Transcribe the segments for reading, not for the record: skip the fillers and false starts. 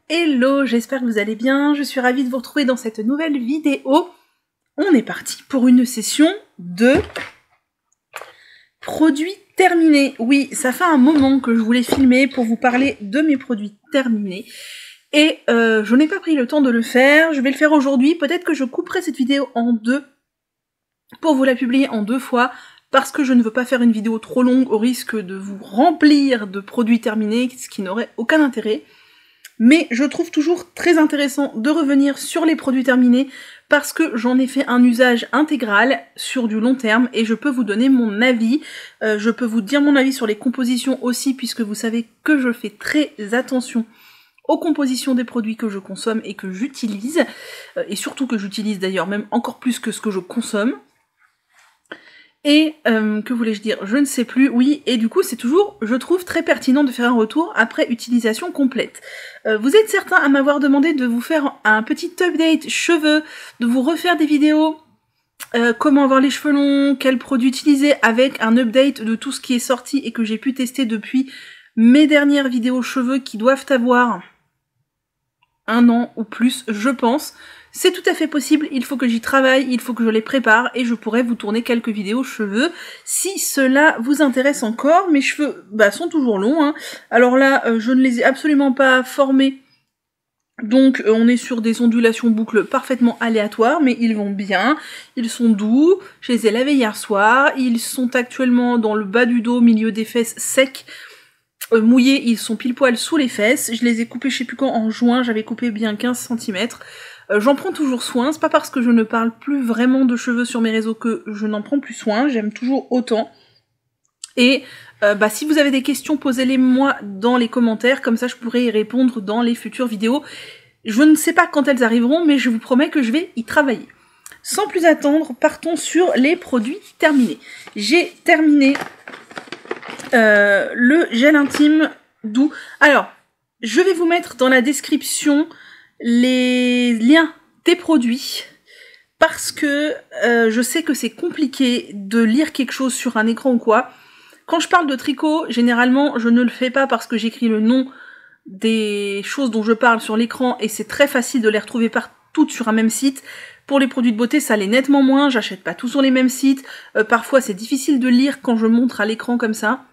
Hello, j'espère que vous allez bien, je suis ravie de vous retrouver dans cette nouvelle vidéo. On est parti pour une session de produits terminés. Oui, ça fait un moment que je voulais filmer pour vous parler de mes produits terminés. Et je n'ai pas pris le temps de le faire, je vais le faire aujourd'hui. Peut-être que je couperai cette vidéo en deux pour vous la publier en 2 fois. Parce que je ne veux pas faire une vidéo trop longue au risque de vous remplir de produits terminés, ce qui n'aurait aucun intérêt. Mais je trouve toujours très intéressant de revenir sur les produits terminés parce que j'en ai fait un usage intégral sur du long terme et je peux vous donner mon avis. Je peux vous dire mon avis sur les compositions aussi puisque vous savez que je fais très attention aux compositions des produits que je consomme et que j'utilise. Et surtout que j'utilise d'ailleurs même encore plus que ce que je consomme. Et que voulais-je dire? Je ne sais plus, oui, et du coup c'est toujours, je trouve, très pertinent de faire un retour après utilisation complète. Vous êtes certains à m'avoir demandé de vous faire un petit update cheveux, de vous refaire des vidéos, comment avoir les cheveux longs, quels produits utiliser, avec un update de tout ce qui est sorti et que j'ai pu tester depuis mes dernières vidéos cheveux qui doivent avoir 1 an ou plus, je pense. C'est tout à fait possible, il faut que j'y travaille, il faut que je les prépare et je pourrais vous tourner quelques vidéos cheveux si cela vous intéresse encore. Mes cheveux sont toujours longs, hein. Alors là, je ne les ai absolument pas formés, donc on est sur des ondulations boucles parfaitement aléatoires, mais ils vont bien, ils sont doux, je les ai lavés hier soir, ils sont actuellement dans le bas du dos, milieu des fesses secs, mouillés, ils sont pile poil sous les fesses, je les ai coupés je sais plus quand, en juin, j'avais coupé bien 15 cm. J'en prends toujours soin, c'est pas parce que je ne parle plus vraiment de cheveux sur mes réseaux que je n'en prends plus soin, j'aime toujours autant. Et si vous avez des questions, posez-les moi dans les commentaires, comme ça je pourrai y répondre dans les futures vidéos. Je ne sais pas quand elles arriveront, mais je vous promets que je vais y travailler. Sans plus attendre, partons sur les produits terminés. J'ai terminé le gel intime doux. Alors, je vais vous mettre dans la description les liens des produits parce que je sais que c'est compliqué de lire quelque chose sur un écran ou quoi. Quand je parle de tricot, généralement je ne le fais pas parce que j'écris le nom des choses dont je parle sur l'écran et c'est très facile de les retrouver partout sur un même site. Pour les produits de beauté, ça l'est nettement moins, j'achète pas tout sur les mêmes sites. Parfois c'est difficile de lire quand je montre à l'écran comme ça.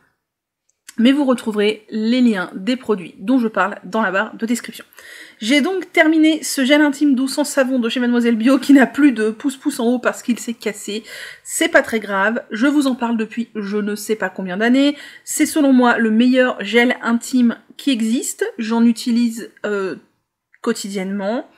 Mais vous retrouverez les liens des produits dont je parle dans la barre de description. J'ai donc terminé ce gel intime doux sans savon de chez Mademoiselle Bio qui n'a plus de pouce-pouce en haut parce qu'il s'est cassé. C'est pas très grave, je vous en parle depuis je ne sais pas combien d'années. C'est selon moi le meilleur gel intime qui existe. J'en utilise quotidiennement.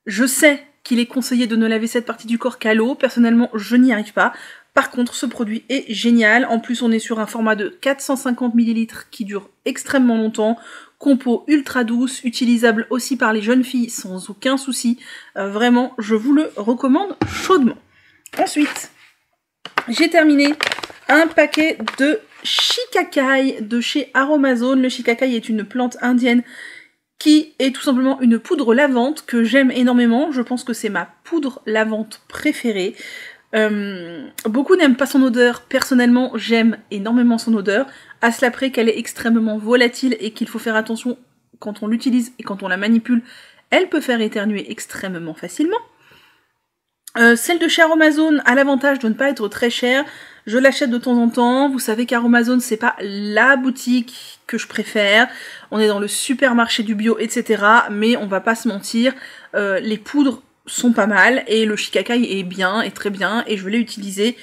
Je sais qu'il est conseillé de ne laver cette partie du corps qu'à l'eau. Personnellement, je n'y arrive pas. Par contre, ce produit est génial. En plus, on est sur un format de 450 ml qui dure extrêmement longtemps. Compo ultra douce, utilisable aussi par les jeunes filles sans aucun souci. Vraiment, je vous le recommande chaudement. Ensuite, j'ai terminé un paquet de Shikakai de chez Aromazone. Le Shikakai est une plante indienne qui est tout simplement une poudre lavante que j'aime énormément. Je pense que c'est ma poudre lavante préférée. Beaucoup n'aiment pas son odeur, personnellement j'aime énormément son odeur, à cela près qu'elle est extrêmement volatile et qu'il faut faire attention quand on l'utilise et quand on la manipule, elle peut faire éternuer extrêmement facilement. Celle de chez Aromazone a l'avantage de ne pas être très chère, je l'achète de temps en temps, vous savez qu'Aromazone c'est pas la boutique que je préfère, on est dans le supermarché du bio etc, mais on va pas se mentir, les poudres sont pas mal et le Shikakai est bien et très bien et je l'ai utilisé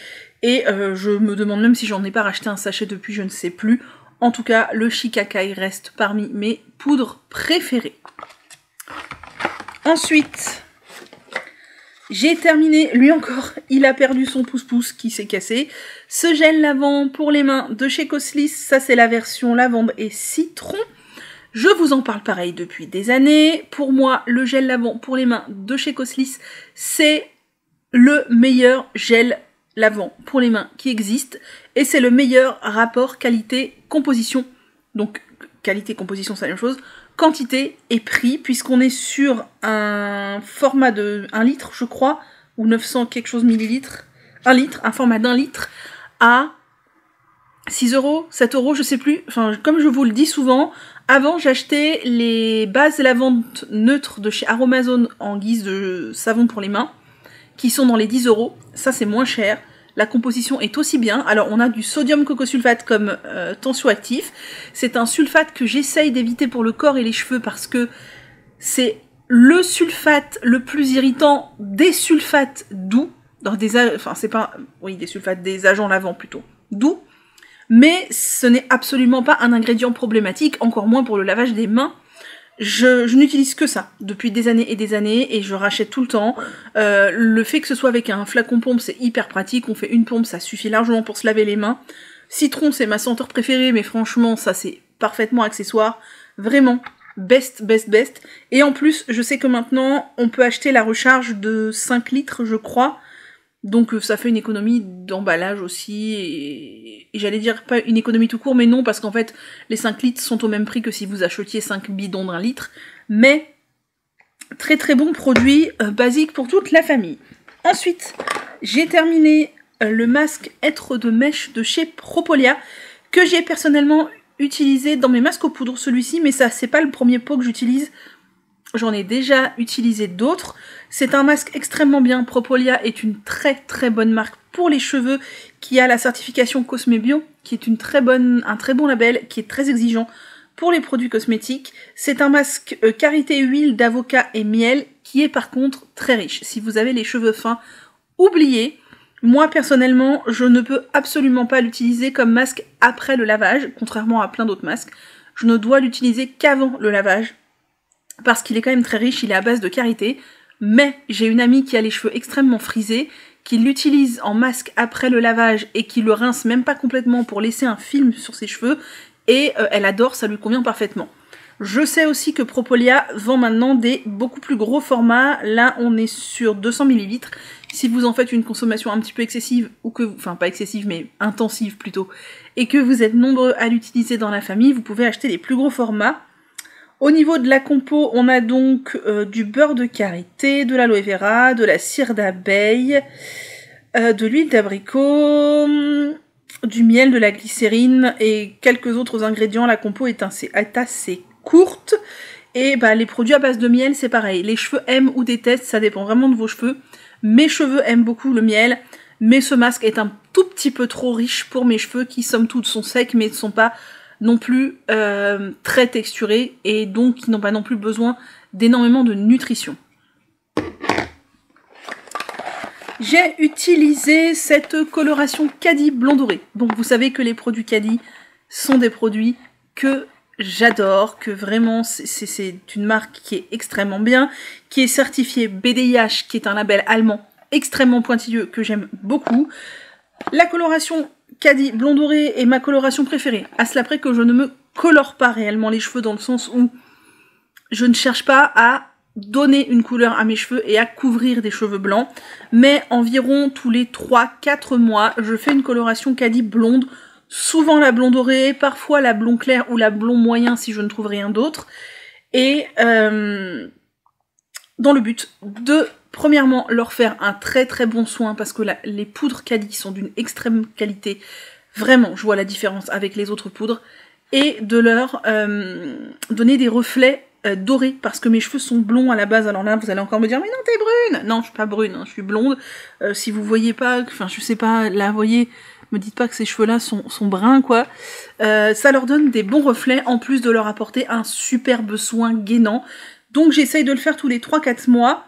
et je me demande même si j'en ai pas racheté un sachet depuis, je ne sais plus. En tout cas, le Shikakai reste parmi mes poudres préférées. Ensuite, j'ai terminé, lui encore, il a perdu son pouce-pouce qui s'est cassé. Ce gel lavant pour les mains de chez Coslis, ça c'est la version lavande et citron. Je vous en parle pareil depuis des années. Pour moi, le gel lavant pour les mains de chez Coslis, c'est le meilleur gel lavant pour les mains qui existe. Et c'est le meilleur rapport qualité-composition. Donc, qualité-composition, c'est la même chose. Quantité et prix, puisqu'on est sur un format de 1 litre, je crois, ou 900 quelque chose millilitres. 1 litre, un format d'1 litre à 6 €, 7 €, je sais plus. Enfin, comme je vous le dis souvent, avant j'achetais les bases lavande neutres de chez Aromazone en guise de savon pour les mains, qui sont dans les 10 €. Ça c'est moins cher. La composition est aussi bien. Alors on a du sodium cocosulfate comme tensioactif. C'est un sulfate que j'essaye d'éviter pour le corps et les cheveux parce que c'est le sulfate le plus irritant des sulfates doux. Dans des des sulfates, des agents lavants plutôt doux. Mais ce n'est absolument pas un ingrédient problématique, encore moins pour le lavage des mains. Je n'utilise que ça depuis des années et je rachète tout le temps. Le fait que ce soit avec un flacon pompe, c'est hyper pratique. On fait une pompe, ça suffit largement pour se laver les mains. Citron, c'est ma senteur préférée, mais franchement, ça c'est parfaitement accessoire. Vraiment, best. Et en plus, je sais que maintenant, on peut acheter la recharge de 5 litres, je crois. Donc ça fait une économie d'emballage aussi, et j'allais dire pas une économie tout court, mais non, parce qu'en fait, les 5 litres sont au même prix que si vous achetiez 5 bidons d'1 litre, mais très très bon produit, basique pour toute la famille. Ensuite, j'ai terminé le masque hêtre de mèche de chez Propolia, que j'ai personnellement utilisé dans mes masques aux poudres, celui-ci, mais ça c'est pas le premier pot que j'utilise. J'en ai déjà utilisé d'autres. C'est un masque extrêmement bien. Propolia est une très très bonne marque pour les cheveux qui a la certification Cosme Bio, qui est un très bon label, qui est très exigeant pour les produits cosmétiques. C'est un masque karité huile d'avocat et miel qui est par contre très riche. Si vous avez les cheveux fins, oubliez. Moi personnellement, je ne peux absolument pas l'utiliser comme masque après le lavage, contrairement à plein d'autres masques. Je ne dois l'utiliser qu'avant le lavage, parce qu'il est quand même très riche, il est à base de karité, mais j'ai une amie qui a les cheveux extrêmement frisés, qui l'utilise en masque après le lavage et qui le rince même pas complètement pour laisser un film sur ses cheveux, et elle adore, ça lui convient parfaitement. Je sais aussi que Propolia vend maintenant des beaucoup plus gros formats, là on est sur 200 ml, si vous en faites une consommation un petit peu excessive, ou que, enfin pas excessive mais intensive plutôt, et que vous êtes nombreux à l'utiliser dans la famille, vous pouvez acheter les plus gros formats. Au niveau de la compo, on a donc du beurre de karité, de l'aloe vera, de la cire d'abeille, de l'huile d'abricot, du miel, de la glycérine et quelques autres ingrédients. La compo est assez courte. Et bah, les produits à base de miel, c'est pareil. Les cheveux aiment ou détestent, ça dépend vraiment de vos cheveux. Mes cheveux aiment beaucoup le miel, mais ce masque est un tout petit peu trop riche pour mes cheveux qui, somme toute, sont secs mais ne sont pas non plus très texturés et donc qui n'ont pas non plus besoin d'énormément de nutrition. J'ai utilisé cette coloration Caddy blond doré. Bon, vous savez que les produits Caddy sont des produits que j'adore, que vraiment c'est une marque qui est extrêmement bien, qui est certifiée BDIH, qui est un label allemand extrêmement pointilleux que j'aime beaucoup. La coloration Caddy blond doré est ma coloration préférée, à cela près que je ne me colore pas réellement les cheveux, dans le sens où je ne cherche pas à donner une couleur à mes cheveux et à couvrir des cheveux blancs, mais environ tous les 3-4 mois, je fais une coloration Caddy blonde, souvent la blond dorée, parfois la blond clair ou la blond moyen si je ne trouve rien d'autre, et dans le but de premièrement leur faire un très très bon soin, parce que les poudres Caddy sont d'une extrême qualité, vraiment je vois la différence avec les autres poudres, et de leur donner des reflets dorés, parce que mes cheveux sont blonds à la base. Alors là vous allez encore me dire mais non t'es brune, non je suis pas brune, hein, je suis blonde. Si vous voyez pas, enfin je sais pas, là vous voyez, me dites pas que ces cheveux là sont bruns quoi. Ça leur donne des bons reflets en plus de leur apporter un superbe soin gainant. Donc j'essaye de le faire tous les 3-4 mois.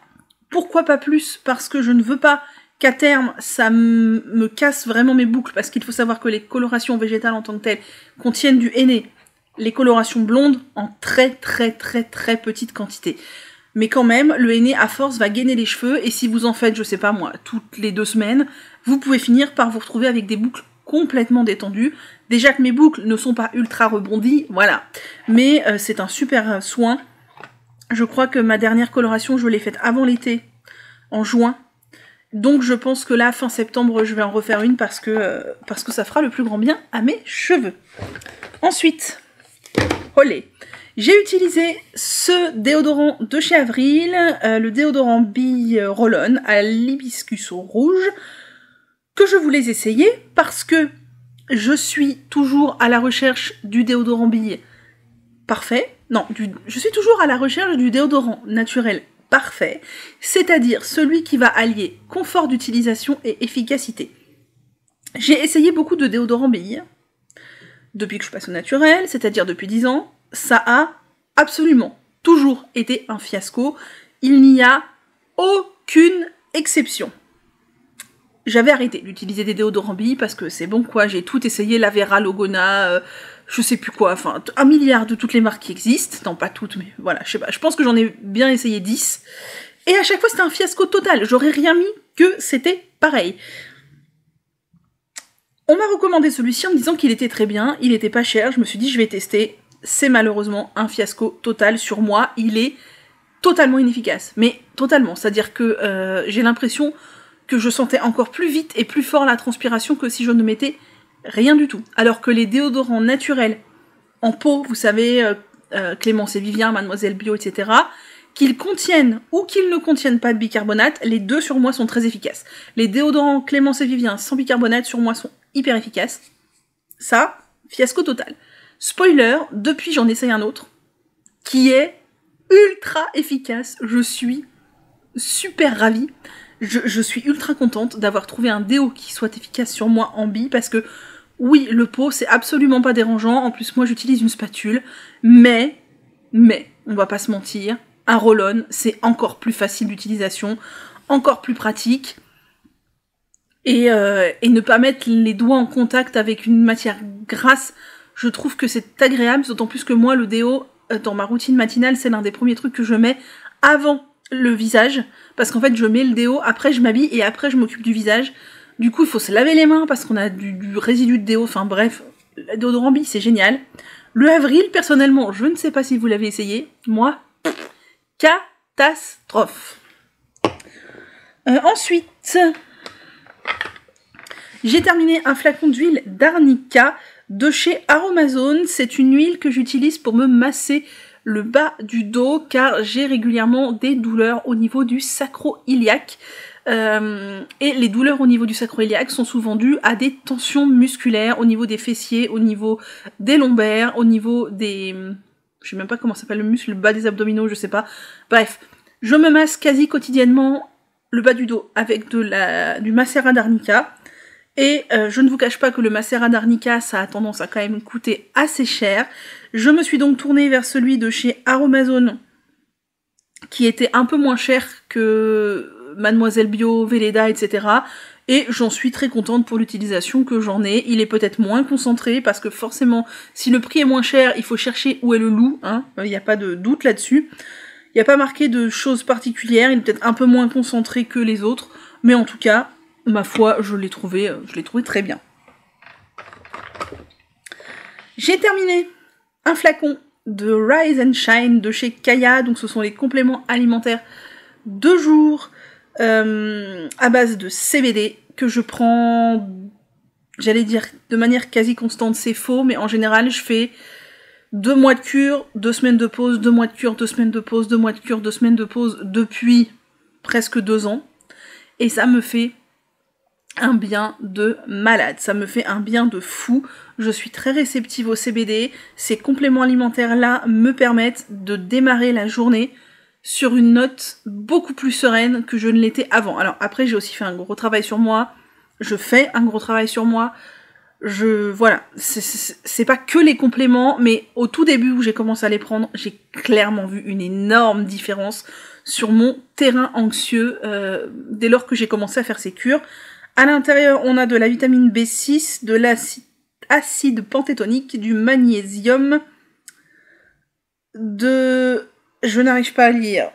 Pourquoi pas plus? Parce que je ne veux pas qu'à terme ça me casse vraiment mes boucles, parce qu'il faut savoir que les colorations végétales en tant que telles contiennent du henné, les colorations blondes en très petite quantité. Mais quand même, le henné à force va gainer les cheveux, et si vous en faites, je sais pas moi, toutes les 2 semaines, vous pouvez finir par vous retrouver avec des boucles complètement détendues. Déjà que mes boucles ne sont pas ultra rebondies, voilà. Mais c'est un super soin. Je crois que ma dernière coloration, je l'ai faite avant l'été, en juin. Donc je pense que là, fin septembre, je vais en refaire une parce que ça fera le plus grand bien à mes cheveux. Ensuite, olé, j'ai utilisé ce déodorant de chez Avril, le déodorant Bee Roll-On à l'hibiscus rouge, que je voulais essayer parce que Je suis toujours à la recherche du déodorant bille parfait. Non, je suis toujours à la recherche du déodorant naturel parfait, c'est-à-dire celui qui va allier confort d'utilisation et efficacité. J'ai essayé beaucoup de déodorants bille depuis que je passe au naturel, c'est-à-dire depuis 10 ans. Ça a absolument toujours été un fiasco. Il n'y a aucune exception. J'avais arrêté d'utiliser des déodorants billes parce que c'est bon quoi, j'ai tout essayé, Lavera, Logona, je sais plus quoi, enfin 1 milliard de toutes les marques qui existent, non pas toutes mais voilà, je sais pas, je pense que j'en ai bien essayé 10, et à chaque fois c'était un fiasco total, j'aurais rien mis que c'était pareil. On m'a recommandé celui-ci en me disant qu'il était très bien, il était pas cher, je me suis dit je vais tester, c'est malheureusement un fiasco total sur moi, il est totalement inefficace, mais totalement, c'est-à-dire que j'ai l'impression que je sentais encore plus vite et plus fort la transpiration que si je ne mettais rien du tout. Alors que les déodorants naturels en pot, vous savez, Clémence et Vivien, Mademoiselle Bio, etc., qu'ils contiennent ou qu'ils ne contiennent pas de bicarbonate, les deux sur moi sont très efficaces. Les déodorants Clémence et Vivien sans bicarbonate sur moi sont hyper efficaces. Ça, fiasco total. Spoiler, depuis j'en essaye un autre, qui est ultra efficace. Je suis super ravie. Je suis ultra contente d'avoir trouvé un déo qui soit efficace sur moi en bille, parce que oui, le pot, c'est absolument pas dérangeant. En plus, moi, j'utilise une spatule. Mais, on va pas se mentir, un roll-on, c'est encore plus facile d'utilisation, encore plus pratique. Et ne pas mettre les doigts en contact avec une matière grasse, je trouve que c'est agréable, d'autant plus que moi, le déo, dans ma routine matinale, c'est l'un des premiers trucs que je mets avant le visage, parce qu'en fait je mets le déo, après je m'habille et après je m'occupe du visage. Du coup il faut se laver les mains parce qu'on a du résidu de déo, enfin bref, le déodorant bille c'est génial. Le Avril, personnellement, je ne sais pas si vous l'avez essayé, moi, catastrophe. Ensuite, j'ai terminé un flacon d'huile d'arnica de chez Aromazone. C'est une huile que j'utilise pour me masser le bas du dos, car j'ai régulièrement des douleurs au niveau du sacro-iliaque. Et les douleurs au niveau du sacro-iliaque sont souvent dues à des tensions musculaires au niveau des fessiers, au niveau des lombaires, au niveau des... je sais même pas comment s'appelle le muscle, le bas des abdominaux, je sais pas. Bref, je me masse quasi quotidiennement le bas du dos avec du macérat d'arnica. Et je ne vous cache pas que le macérat d'arnica, ça a tendance à quand même coûter assez cher. Je me suis donc tournée vers celui de chez Aromazone, qui était un peu moins cher que Mademoiselle Bio, Velleda, etc. Et j'en suis très contente pour l'utilisation que j'en ai. Il est peut-être moins concentré, parce que forcément, si le prix est moins cher, il faut chercher où est le loup, hein. Il n'y a pas de doute là-dessus. Il n'y a pas marqué de choses particulières, il est peut-être un peu moins concentré que les autres, mais en tout cas, ma foi, je l'ai trouvé très bien. J'ai terminé un flacon de Rise and Shine de chez Kaya, donc ce sont les compléments alimentaires de jour à base de CBD que je prends, j'allais dire de manière quasi constante, c'est faux, mais en général je fais 2 mois de cure, 2 semaines de pause, 2 mois de cure, 2 semaines de pause, 2 mois de cure, 2 semaines de pause depuis presque 2 ans, et ça me fait un bien de malade, ça me fait un bien de fou. Je suis très réceptive au CBD, ces compléments alimentaires là me permettent de démarrer la journée sur une note beaucoup plus sereine que je ne l'étais avant. Alors après j'ai aussi fait un gros travail sur moi, je fais un gros travail sur moi, voilà, c'est pas que les compléments, mais au tout début où j'ai commencé à les prendre, j'ai clairement vu une énorme différence sur mon terrain anxieux dès lors que j'ai commencé à faire ces cures. À l'intérieur, on a de la vitamine B6, de l'acide panthétonique, du magnésium, je n'arrive pas à lire,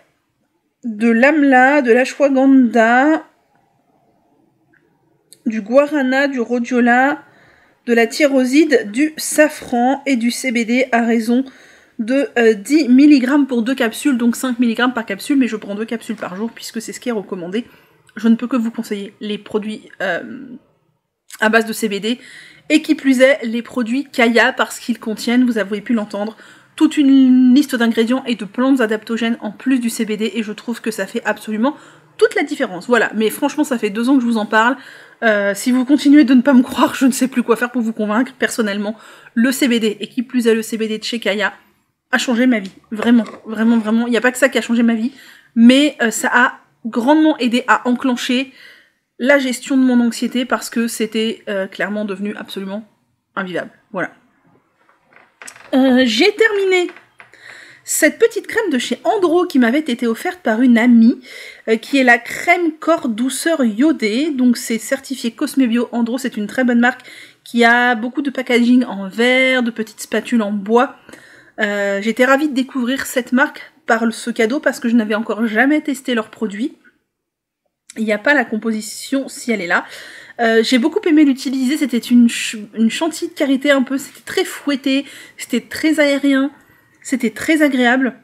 de l'amla, de l'ashwagandha, du guarana, du rhodiola, de la tyroside, du safran et du CBD à raison de 10 mg pour 2 capsules, donc 5 mg par capsule, mais je prends 2 capsules par jour puisque c'est ce qui est recommandé. Je ne peux que vous conseiller les produits à base de CBD, et qui plus est, les produits Kaya, parce qu'ils contiennent, vous avez pu l'entendre, toute une liste d'ingrédients et de plantes adaptogènes en plus du CBD, et je trouve que ça fait absolument toute la différence. Voilà, mais franchement, ça fait 2 ans que je vous en parle, Si vous continuez de ne pas me croire, je ne sais plus quoi faire pour vous convaincre. Personnellement, le CBD, et qui plus est le CBD de chez Kaya, a changé ma vie. Vraiment, vraiment, vraiment. Il n'y a pas que ça qui a changé ma vie, mais ça a grandement aidé à enclencher la gestion de mon anxiété parce que c'était clairement devenu absolument invivable. Voilà. J'ai terminé cette petite crème de chez Andro qui m'avait été offerte par une amie, qui est la crème corps douceur iodée. Donc c'est certifié Cosmebio. Andro, c'est une très bonne marque qui a beaucoup de packaging en verre, de petites spatules en bois. J'étais ravie de découvrir cette marque par ce cadeau parce que je n'avais encore jamais testé leurs produits. Il n'y a pas la composition si elle est là. J'ai beaucoup aimé l'utiliser, c'était une chantilly de karité un peu, c'était très fouetté, c'était très aérien, c'était très agréable.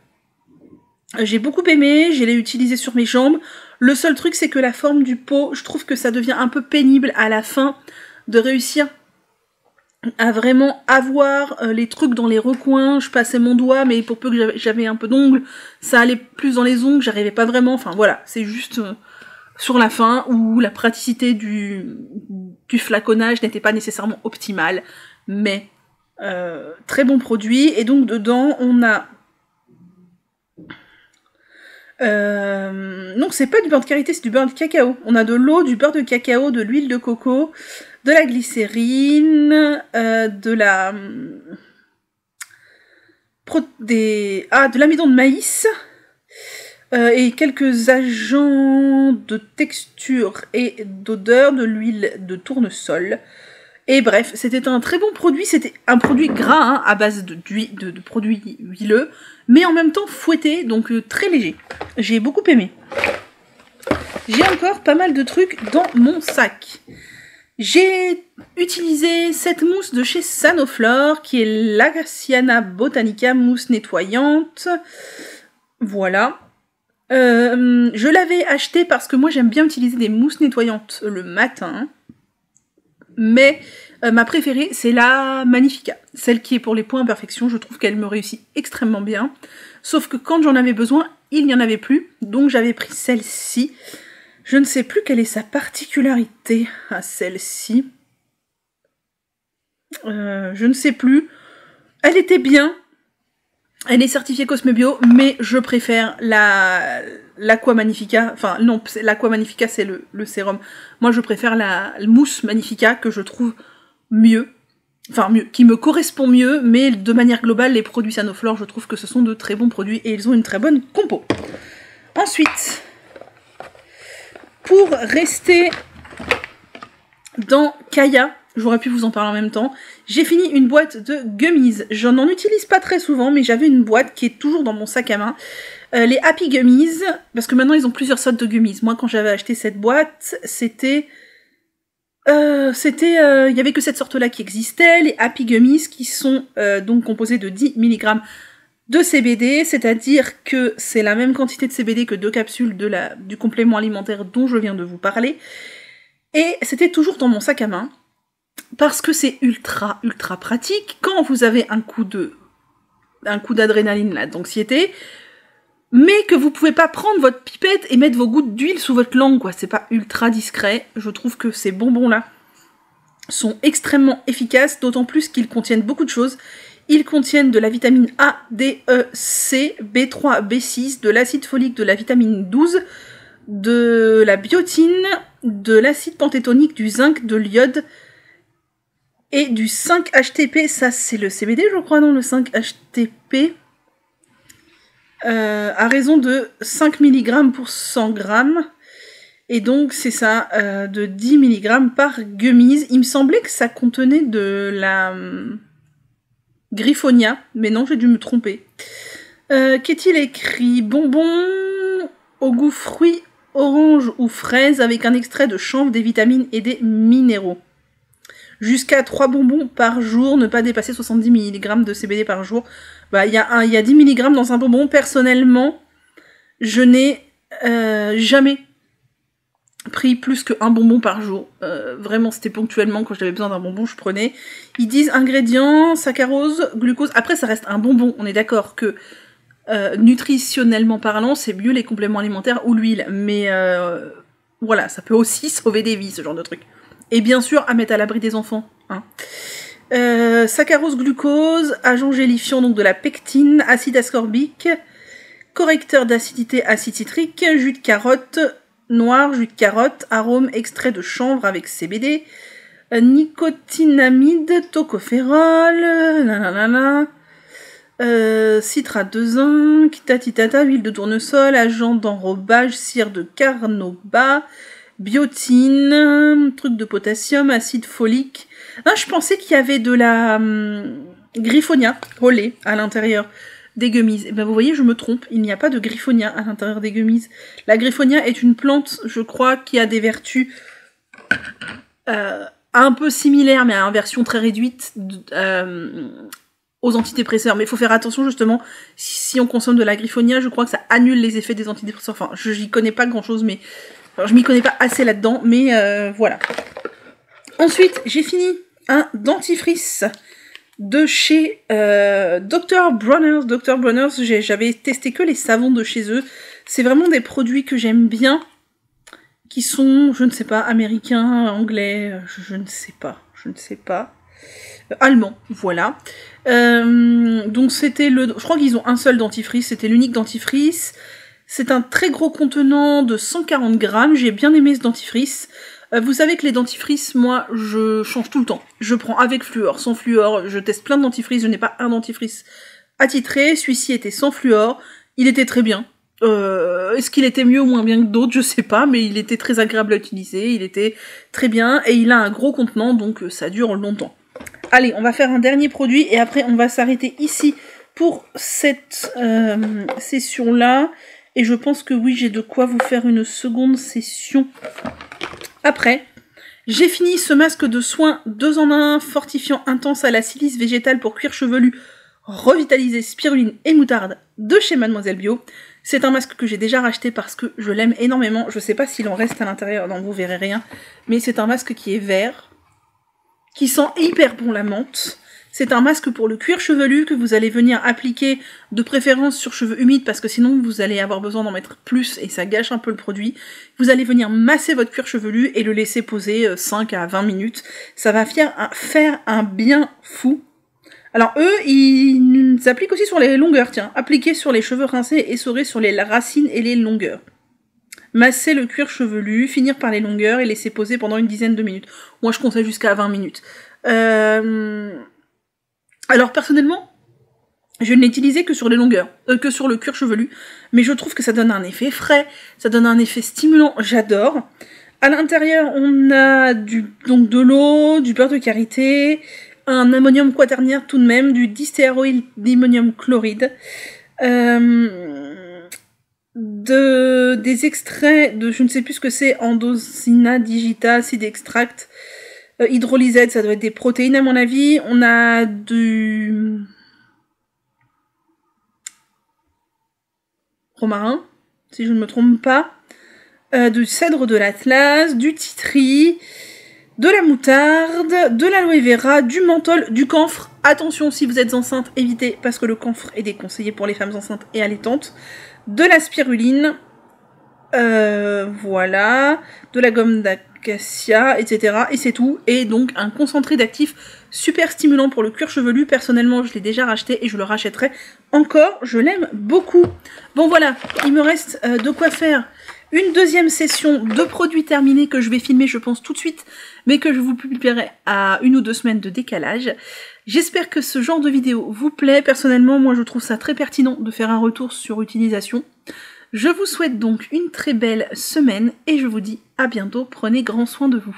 J'ai beaucoup aimé, je l'ai utilisé sur mes jambes. Le seul truc c'est que la forme du pot, je trouve que ça devient un peu pénible à la fin de réussir à vraiment avoir les trucs dans les recoins. Je passais mon doigt, mais pour peu que j'avais un peu d'ongles, ça allait plus dans les ongles, j'arrivais pas vraiment, enfin voilà, c'est juste... sur la fin, où la praticité du flaconnage n'était pas nécessairement optimale, mais très bon produit. Et donc dedans, on a... non, c'est pas du beurre de karité, c'est du beurre de cacao. On a de l'eau, du beurre de cacao, de l'huile de coco, de la glycérine, de l'amidon de maïs, et quelques agents de texture et d'odeur, de l'huile de tournesol. Et bref, c'était un très bon produit, c'était un produit gras, hein, à base de produits huileux, mais en même temps fouetté, donc très léger. J'ai beaucoup aimé. J'ai encore pas mal de trucs dans mon sac. J'ai utilisé cette mousse de chez Sanoflore, qui est l'Agaciana Botanica mousse nettoyante. Voilà. Je l'avais acheté parce que moi j'aime bien utiliser des mousses nettoyantes le matin, mais ma préférée c'est la Magnifica, celle qui est pour les points imperfections. Je trouve qu'elle me réussit extrêmement bien, sauf que quand j'en avais besoin il n'y en avait plus, donc j'avais pris celle-ci. Je ne sais plus quelle est sa particularité à celle-ci, je ne sais plus. Elle était bien. Elle est certifiée Cosmebio, mais je préfère l'Aqua Magnifica. Enfin, non, l'Aqua Magnifica, c'est le sérum. Moi, je préfère la mousse Magnifica, que je trouve mieux. Enfin, mieux, qui me correspond mieux, mais de manière globale, les produits Sanoflore, je trouve que ce sont de très bons produits et ils ont une très bonne compo. Ensuite, pour rester dans Kaya, j'aurais pu vous en parler en même temps, j'ai fini une boîte de gummies. Je n'en utilise pas très souvent, mais j'avais une boîte qui est toujours dans mon sac à main. Les Happy Gummies, parce que maintenant ils ont plusieurs sortes de gummies. Moi quand j'avais acheté cette boîte, il y avait que cette sorte-là qui existait, les Happy Gummies, qui sont donc composés de 10 mg de CBD, c'est-à-dire que c'est la même quantité de CBD que 2 capsules du complément alimentaire dont je viens de vous parler. Et c'était toujours dans mon sac à main, parce que c'est ultra pratique quand vous avez un coup d'adrénaline, d'anxiété, mais que vous pouvez pas prendre votre pipette et mettre vos gouttes d'huile sous votre langue, quoi. C'est pas ultra discret. Je trouve que ces bonbons-là sont extrêmement efficaces, d'autant plus qu'ils contiennent beaucoup de choses. Ils contiennent de la vitamine A, D, E, C, B3, B6, de l'acide folique, de la vitamine 12, de la biotine, de l'acide panthétonique, du zinc, de l'iode, et du 5-HTP, ça c'est le CBD je crois, non, le 5-HTP, à raison de 5 mg pour 100 g, et donc c'est ça, de 10 mg par gummies. Il me semblait que ça contenait de la Griffonia, mais non, j'ai dû me tromper. Qu'est-il écrit? Bonbons au goût fruits, orange ou fraise, avec un extrait de chanvre, des vitamines et des minéraux. Jusqu'à 3 bonbons par jour, ne pas dépasser 70 mg de CBD par jour. Bah, il y a 10 mg dans un bonbon. Personnellement, je n'ai jamais pris plus qu'un bonbon par jour. Vraiment, c'était ponctuellement, quand j'avais besoin d'un bonbon, je prenais. Ils disent ingrédients, saccharose, glucose. Après, ça reste un bonbon. On est d'accord que nutritionnellement parlant, c'est mieux les compléments alimentaires ou l'huile. Mais voilà, ça peut aussi sauver des vies, ce genre de truc. Et bien sûr, à mettre à l'abri des enfants. Hein. Saccharose glucose, agent gélifiant donc de la pectine, acide ascorbique, correcteur d'acidité, acide citrique, jus de carotte noir, jus de carotte, arôme, extrait de chanvre avec CBD, nicotinamide, tocopherol, nanana, citrate de zinc, tatitata, huile de tournesol, agent d'enrobage, cire de carnauba, biotine, truc de potassium, acide folique. Ah, je pensais qu'il y avait de la griffonia au lait à l'intérieur des gummies. Et ben vous voyez, je me trompe, il n'y a pas de griffonia à l'intérieur des gummies. La griffonia est une plante, je crois, qui a des vertus un peu similaires, mais en version très réduite aux antidépresseurs. Mais il faut faire attention, justement, si on consomme de la griffonia, je crois que ça annule les effets des antidépresseurs. Enfin, je n'y connais pas grand-chose, mais... Enfin, je m'y connais pas assez là-dedans, mais voilà. Ensuite, j'ai fini un dentifrice de chez Dr. Bronner's. Dr. Bronner's, j'avais testé que les savons de chez eux. C'est vraiment des produits que j'aime bien, qui sont, je ne sais pas, américains, anglais, je ne sais pas. Allemand, voilà. Donc c'était je crois qu'ils ont un seul dentifrice, c'était l'unique dentifrice. C'est un très gros contenant de 140 grammes, j'ai bien aimé ce dentifrice. Vous savez que les dentifrices, moi, je change tout le temps. Je prends avec fluor, sans fluor, je teste plein de dentifrices, je n'ai pas un dentifrice attitré. Celui-ci était sans fluor, il était très bien. Est-ce qu'il était mieux ou moins bien que d'autres, je sais pas, mais il était très agréable à utiliser, il était très bien, et il a un gros contenant, donc ça dure longtemps. Allez, on va faire un dernier produit, et après on va s'arrêter ici pour cette session-là. Et je pense que oui, j'ai de quoi vous faire une seconde session après. J'ai fini ce masque de soins 2 en 1, fortifiant intense à la silice végétale pour cuir chevelu, revitalisé spiruline et moutarde de chez Mademoiselle Bio. C'est un masque que j'ai déjà racheté parce que je l'aime énormément. Je sais pas s'il en reste à l'intérieur, non, vous verrez rien. Mais c'est un masque qui est vert, qui sent hyper bon la menthe. C'est un masque pour le cuir chevelu que vous allez venir appliquer de préférence sur cheveux humides parce que sinon vous allez avoir besoin d'en mettre plus et ça gâche un peu le produit. Vous allez venir masser votre cuir chevelu et le laisser poser 5 à 20 minutes. Ça va faire un bien fou. Alors eux, ils appliquent aussi sur les longueurs, tiens. Appliquer sur les cheveux rincés et essorés sur les racines et les longueurs. Masser le cuir chevelu, finir par les longueurs et laisser poser pendant une dizaine de minutes. Moi je conseille jusqu'à 20 minutes. Alors personnellement, je ne l'ai utilisé que sur les longueurs, que sur le cuir chevelu, mais je trouve que ça donne un effet frais, ça donne un effet stimulant, j'adore. À l'intérieur, on a donc de l'eau, du beurre de karité, un ammonium quaternaire tout de même, du distéaroïl d'ammonium chloride, des extraits de, je ne sais plus ce que c'est, Endosina digita, acide extract, hydrolysate, ça doit être des protéines à mon avis. On a du romarin, si je ne me trompe pas, du cèdre de l'Atlas, du titri, de la moutarde, de l'aloe vera, du menthol, du camphre. Attention, si vous êtes enceinte, évitez, parce que le camphre est déconseillé pour les femmes enceintes et allaitantes. De la spiruline, voilà, de la gomme d'acacia, etc. Et c'est tout. Et donc un concentré d'actifs super stimulant pour le cuir chevelu. Personnellement, je l'ai déjà racheté et je le rachèterai encore. Je l'aime beaucoup. Bon voilà, il me reste de quoi faire une deuxième session de produits terminés que je vais filmer, je pense, tout de suite, mais que je vous publierai à 1 ou 2 semaines de décalage. J'espère que ce genre de vidéo vous plaît. Personnellement, moi, je trouve ça très pertinent de faire un retour sur utilisation. Je vous souhaite donc une très belle semaine et je vous dis à bientôt. Prenez grand soin de vous.